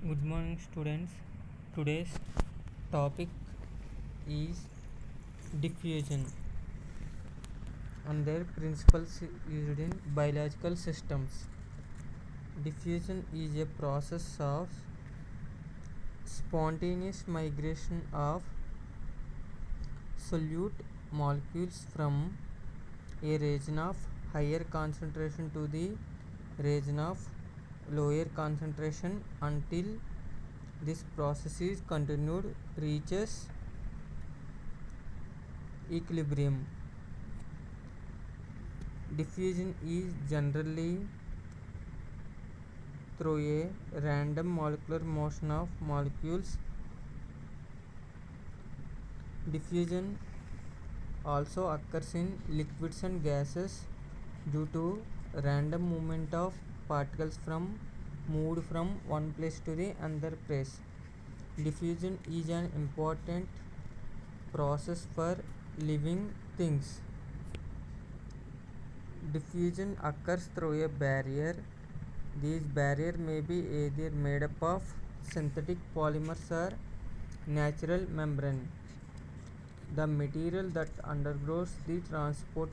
Good morning, students. Today's topic is diffusion and their principles used in biological systems. Diffusion is a process of spontaneous migration of solute molecules from a region of higher concentration to the region of lower concentration until this process is continued reaches equilibrium. Diffusion is generally through a random molecular motion of molecules. Diffusion also occurs in liquids and gases due to random movement of particles from moved from one place to the another place. Diffusion is an important process for living things. Diffusion occurs through a barrier. These barrier may be either made up of synthetic polymers or natural membrane. The material that undergoes the transport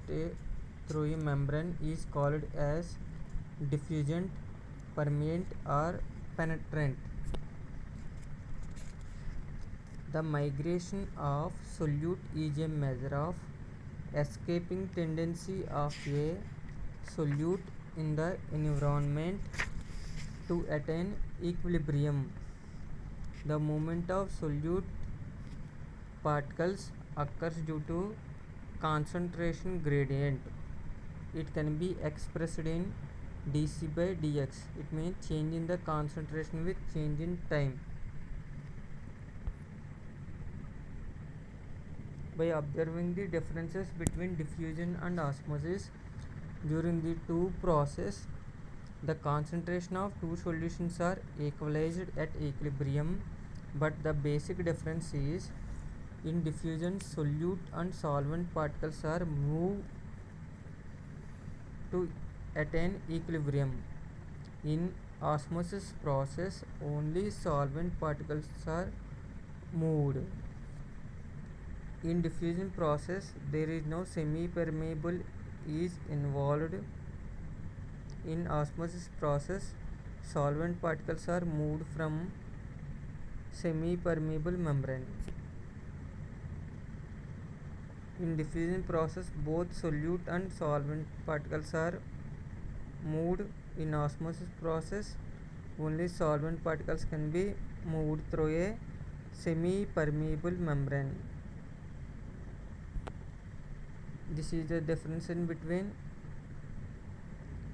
through a membrane is called as diffusant, permeant or penetrant. The migration of solute is a measure of escaping tendency of a solute in the environment to attain equilibrium. The movement of solute particles occurs due to concentration gradient. It can be expressed in dc by dx. It means change in the concentration with change in time. By observing the differences between diffusion and osmosis during the two processes, the concentration of two solutions are equalized at equilibrium, but the basic difference is in diffusion solute and solvent particles are moved to attain equilibrium. In osmosis process, only solvent particles are moved. In diffusion process, there is no semi-permeable is involved. In osmosis process, solvent particles are moved from semi-permeable membrane. In diffusion process, both solute and solvent particles are moved. In osmosis process, only solvent particles can be moved through a semi-permeable membrane. This is the difference in between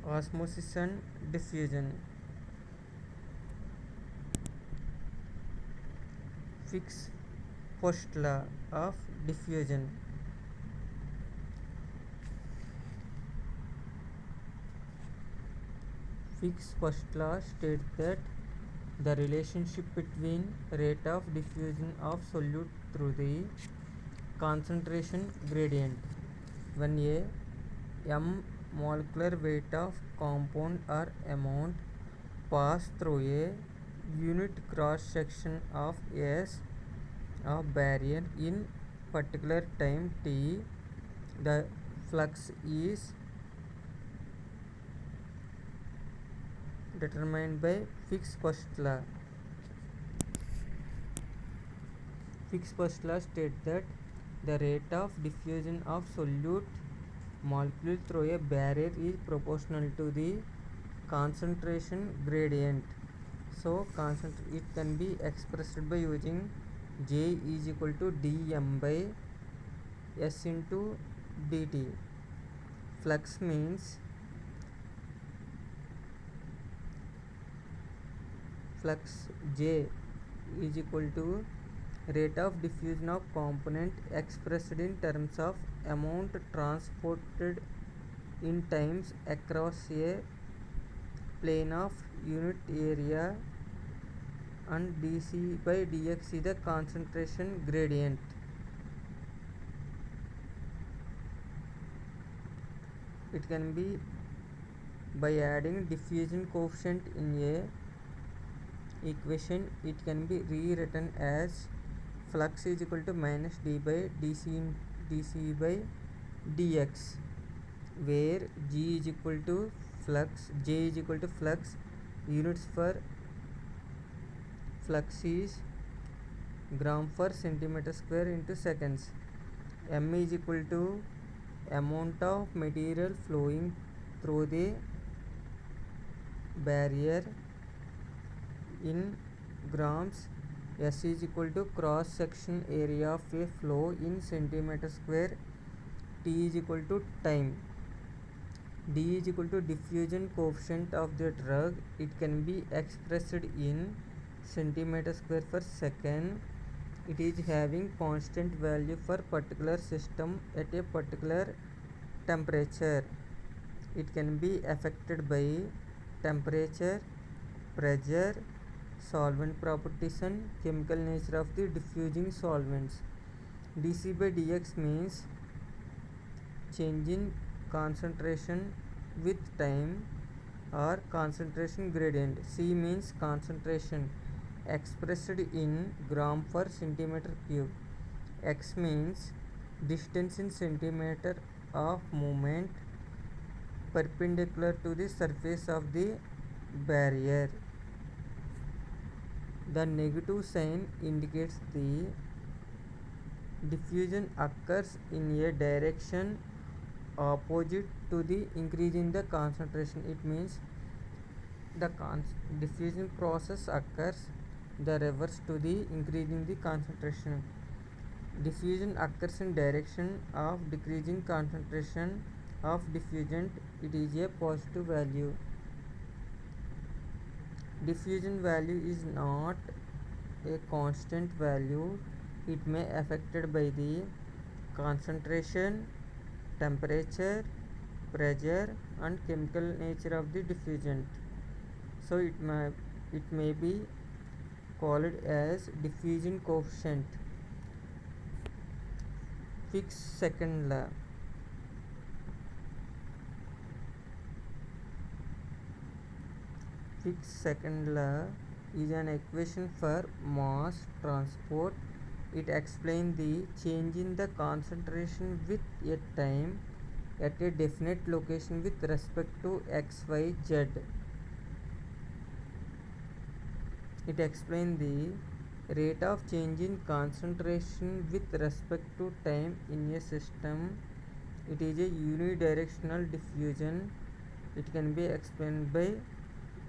osmosis and diffusion. Fick's first law of diffusion. Fick's first law states that the relationship between rate of diffusion of solute through the concentration gradient when a m molecular weight of compound or amount pass through a unit cross section of s of barrier in particular time t, the flux is determined by Fick's first law. Fick's first law states that the rate of diffusion of solute molecule through a barrier is proportional to the concentration gradient. So it can be expressed by using J is equal to dm by s into dt. Flux means flux J is equal to rate of diffusion of component expressed in terms of amount transported in times across a plane of unit area, and dc by dx is the concentration gradient. It can be by adding diffusion coefficient in a equation, it can be rewritten as flux is equal to minus d by dc by dx, where g is equal to flux, j is equal to flux. Units for flux is gram per centimeter square into seconds. M is equal to amount of material flowing through the barrier in grams. S is equal to cross section area of a flow in centimeter square. T is equal to time. D is equal to diffusion coefficient of the drug. It can be expressed in centimeter square per second. It is having constant value for particular system at a particular temperature. It can be affected by temperature, pressure, solvent properties and chemical nature of the diffusing solvents. dc by dx means change in concentration with time or concentration gradient. C means concentration expressed in gram per centimeter cube. X means distance in centimeter of movement perpendicular to the surface of the barrier. The negative sign indicates the diffusion occurs in a direction opposite to the increase in the concentration. It means the diffusion process occurs the reverse to the increase in the concentration. Diffusion occurs in direction of decreasing concentration of diffusant. It is a positive value. Diffusion value is not a constant value. It may affected by the concentration, temperature, pressure and chemical nature of the diffusant. So it may be called as diffusion coefficient. Fick's second law. Fick's second law is an equation for mass transport. It explains the change in the concentration with a time at a definite location with respect to x, y, z. It explains the rate of change in concentration with respect to time in a system. It is a unidirectional diffusion. It can be explained by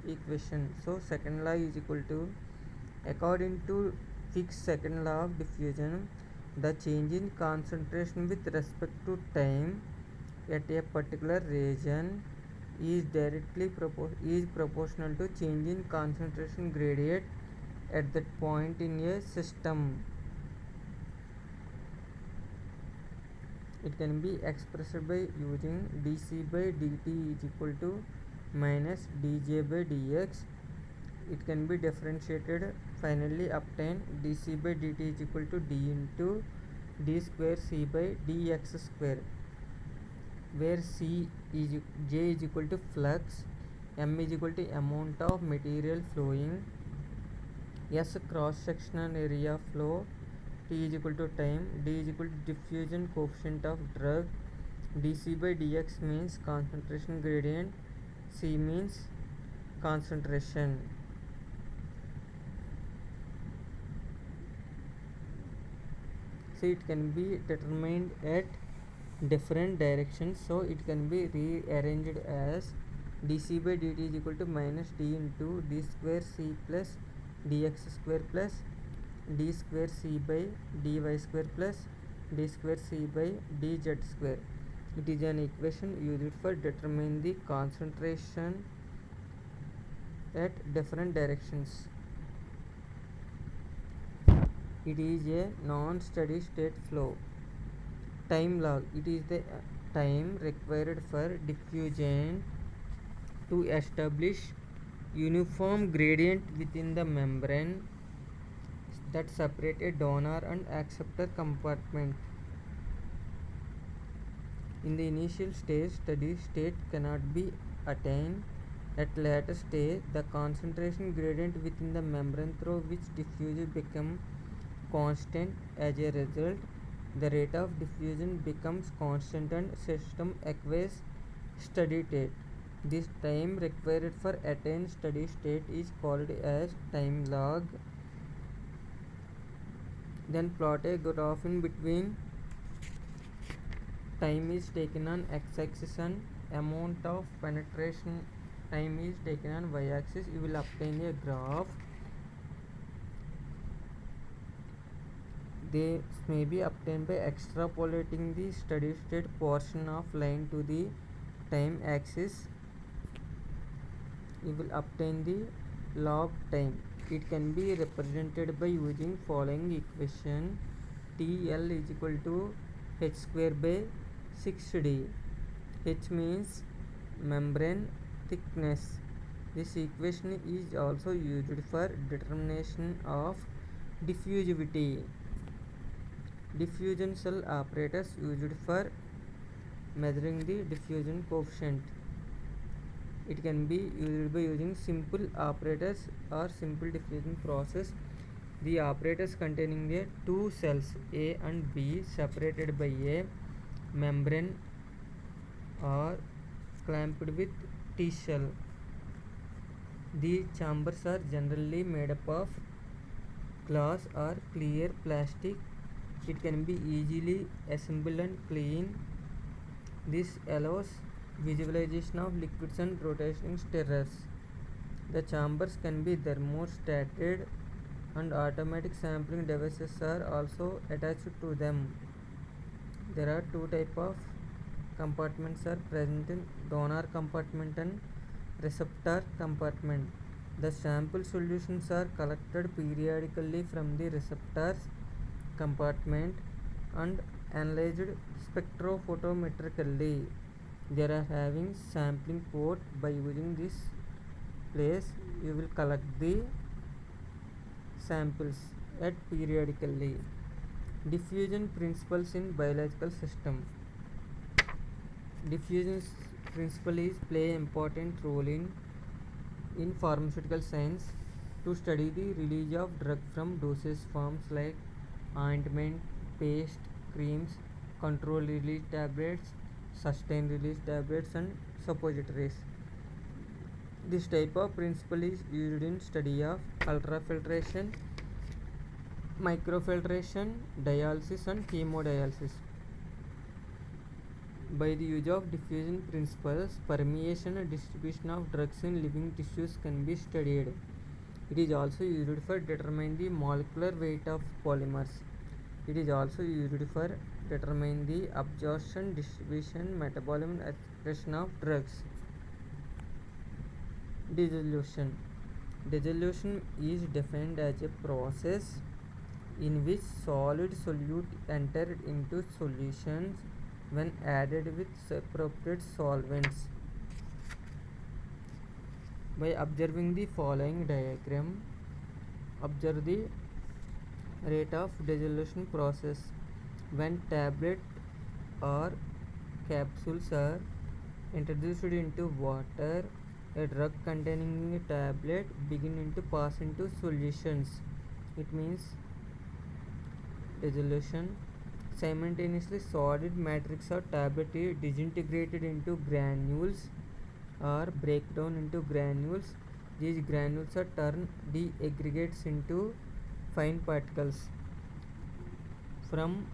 equation. So second law is equal to, according to Fick's second law of diffusion, the change in concentration with respect to time at a particular region is directly proportional to change in concentration gradient at that point in a system. It can be expressed by using dc by dt is equal to minus dj by dx. It can be differentiated, finally obtain dc by dt is equal to d into d square c by dx square, where j is equal to flux, m is equal to amount of material flowing, s cross sectional area flow, t is equal to time, d is equal to diffusion coefficient of drug, dc by dx means concentration gradient, c means concentration. So it can be determined at different directions, so it can be rearranged as dc by dt is equal to minus d into d square c plus dx square plus d square c by dy square plus d square c by dz square. It is an equation used for determining the concentration at different directions. It is a non-steady state flow. Time log, it is the time required for diffusion to establish uniform gradient within the membrane that separate a donor and acceptor compartment. In the initial stage, steady state cannot be attained At later stage, the concentration gradient within the membrane through which diffusion become constant. As a result, the rate of diffusion becomes constant and system acquires steady state. This time required for attain steady state is called as time log. Then plot a graph in between. Time is taken on x-axis and amount of penetration time is taken on y-axis. You will obtain a graph. This may be obtained by extrapolating the steady state portion of line to the time axis. You will obtain the log time. It can be represented by using following equation. TL is equal to h square by 6d. H means membrane thickness. This equation is also used for determination of diffusivity. Diffusion cell apparatus used for measuring the diffusion coefficient. It can be used by using simple apparatus or simple diffusion process. The apparatus containing the two cells A and B separated by a membrane are clamped with T shell. The chambers are generally made up of glass or clear plastic. It can be easily assembled and cleaned. This allows visualization of liquids and rotating stirrers. The chambers can be thermostated and automatic sampling devices are also attached to them. There are two types of compartments are present in donor compartment and receptor compartment. The sample solutions are collected periodically from the receptors compartment and analyzed spectrophotometrically. They are having sampling port. By using this place, you will collect the samples at periodically. Diffusion principles in biological system. Diffusion principle is play important role in pharmaceutical science to study the release of drug from dosage forms like ointment, paste, creams, control release tablets, sustained release tablets and suppositories. This type of principle is used in study of ultrafiltration, microfiltration, dialysis and hemodialysis. By the use of diffusion principles, permeation and distribution of drugs in living tissues can be studied. It is also used for determining the molecular weight of polymers. It is also used for determining the absorption, distribution, metabolism and excretion of drugs. Dissolution. Dissolution is defined as a process in which solid solute entered into solutions when added with appropriate solvents. By observing the following diagram, observe the rate of dissolution process. When tablet or capsules are introduced into water, a drug containing a tablet begins to pass into solutions. It means dissolution. Simultaneously, solid matrix or tablet is disintegrated into granules or break down into granules. These granules are turned deaggregates into fine particles. From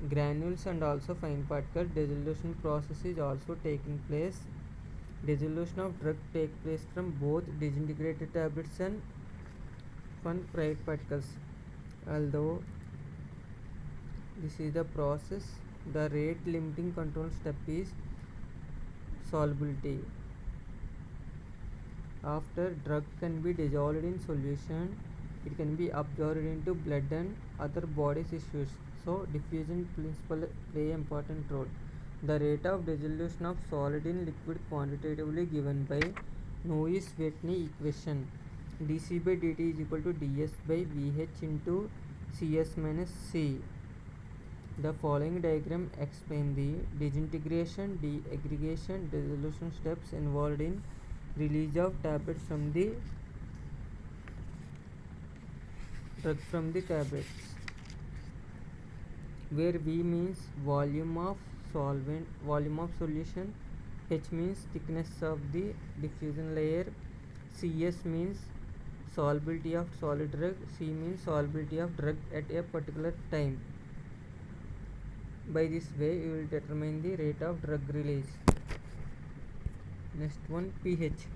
granules and also fine particles, dissolution process is also taking place. Dissolution of drug takes place from both disintegrated tablets and fine particles. Although this is the process, the rate limiting control step is solubility. After drug can be dissolved in solution, it can be absorbed into blood and other body tissues. So diffusion principle play important role. The rate of dissolution of solid in liquid quantitatively given by Lewis-Whitney equation. dC by dt is equal to ds by vh into cs minus c. The following diagram explains the disintegration, deaggregation, dissolution steps involved in release of tablets from the drug from the tablets, where V means volume of solution, H means thickness of the diffusion layer, Cs means solubility of solid drug, C means solubility of drug at a particular time. By this way you will determine the rate of drug release. Next one, pH.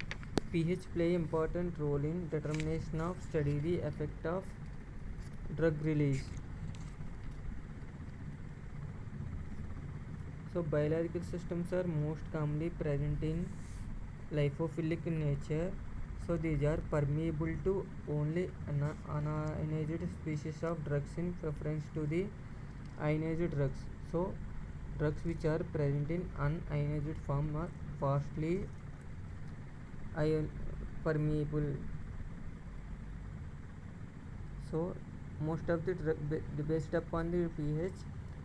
pH play important role in determination of study the effect of drug release. So biological systems are most commonly present in lipophilic in nature. So these are permeable to only unionized species of drugs in preference to the ionized drugs. So drugs which are present in unionized form are fastly permeable. So most of the based upon the pH,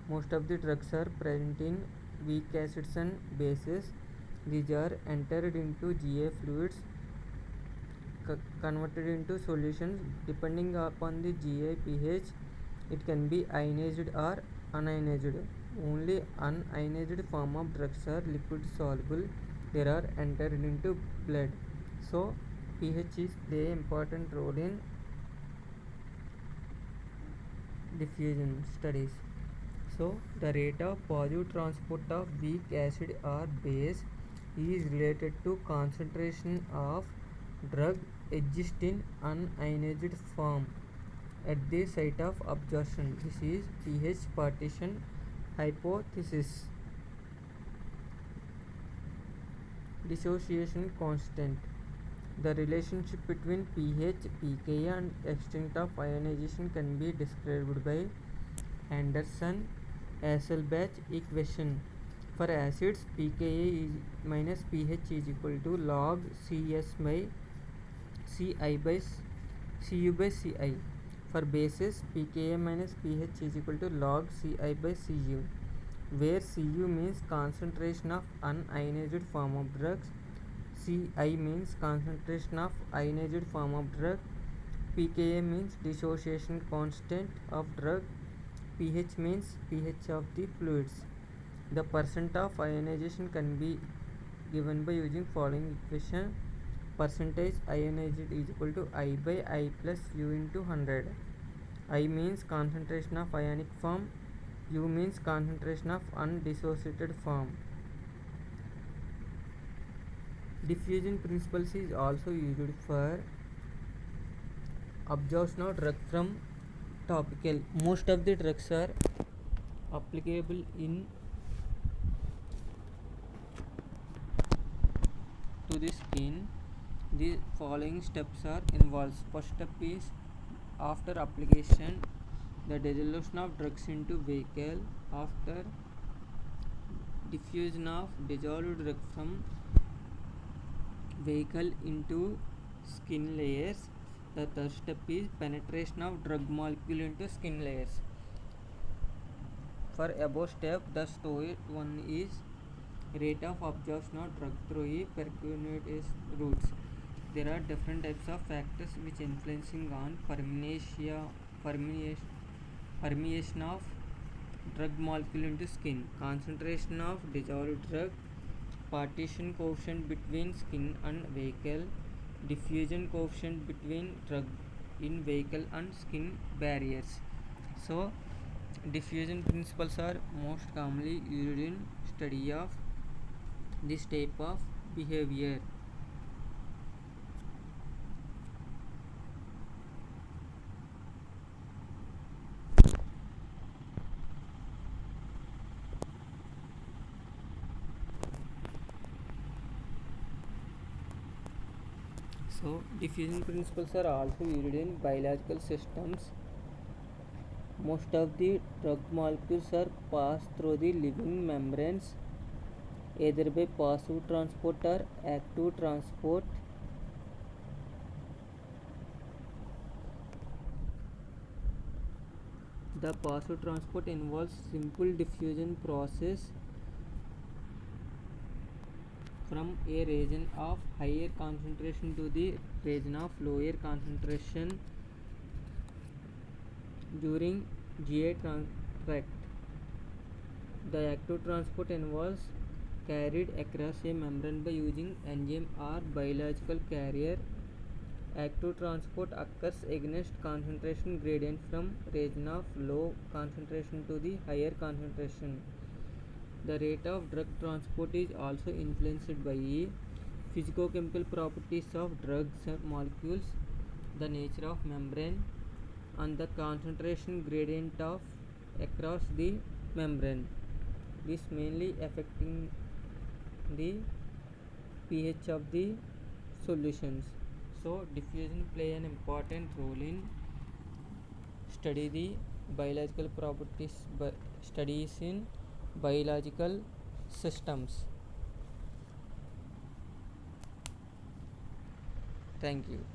most of the drugs are present in weak acids and bases. These are entered into GA fluids, converted into solutions. Depending upon the GA pH, it can be ionized or unionized. Only unionized form of drugs are liquid soluble. They are entered into blood. So pH is play important role in diffusion studies. So the rate of positive transport of weak acid or base is related to concentration of drug exist in unionized form at the site of absorption. This is pH partition hypothesis. Dissociation constant. The relationship between pH, pKa and extent of ionization can be described by Anderson-Hasselbalch equation. For acids, pKa minus pH is equal to log Cs by Ci by Cu by Ci. For bases, pKa minus pH is equal to log Ci by Cu, where Cu means concentration of unionized form of drugs, Ci means concentration of ionized form of drug, pKa means dissociation constant of drug, pH means pH of the fluids. The percent of ionization can be given by using following equation. Percentage ionized is equal to I by I plus U into 100. I means concentration of ionic form, U means concentration of undissociated form. Diffusion principles is also used for absorption of drug from topical. Most of the drugs are applicable in to the skin. The following steps are involved. First step is after application, the dissolution of drugs into vehicle. After diffusion of dissolved drug from vehicle into skin layers. The third step is penetration of drug molecule into skin layers. For above step, the story one is rate of absorption of drug through percutaneous routes. There are different types of factors which influencing on permeation of drug molecule into skin, concentration of dissolved drug, partition coefficient between skin and vehicle, diffusion coefficient between drug in vehicle and skin barriers. So diffusion principles are most commonly used in study of this type of behavior. So diffusion principles are also used in biological systems. Most of the drug molecules are passed through the living membranes either by passive transport or active transport. The passive transport involves simple diffusion process from a region of higher concentration to the region of lower concentration during GI tract. The active transport involves carried across a membrane by using enzyme or biological carrier. Active transport occurs against concentration gradient from region of low concentration to the higher concentration. The rate of drug transport is also influenced by physicochemical properties of drugs and molecules, the nature of membrane, and the concentration gradient of across the membrane. This mainly affecting the pH of the solutions. So diffusion play an important role in study the biological properties studies in biological systems. Thank you.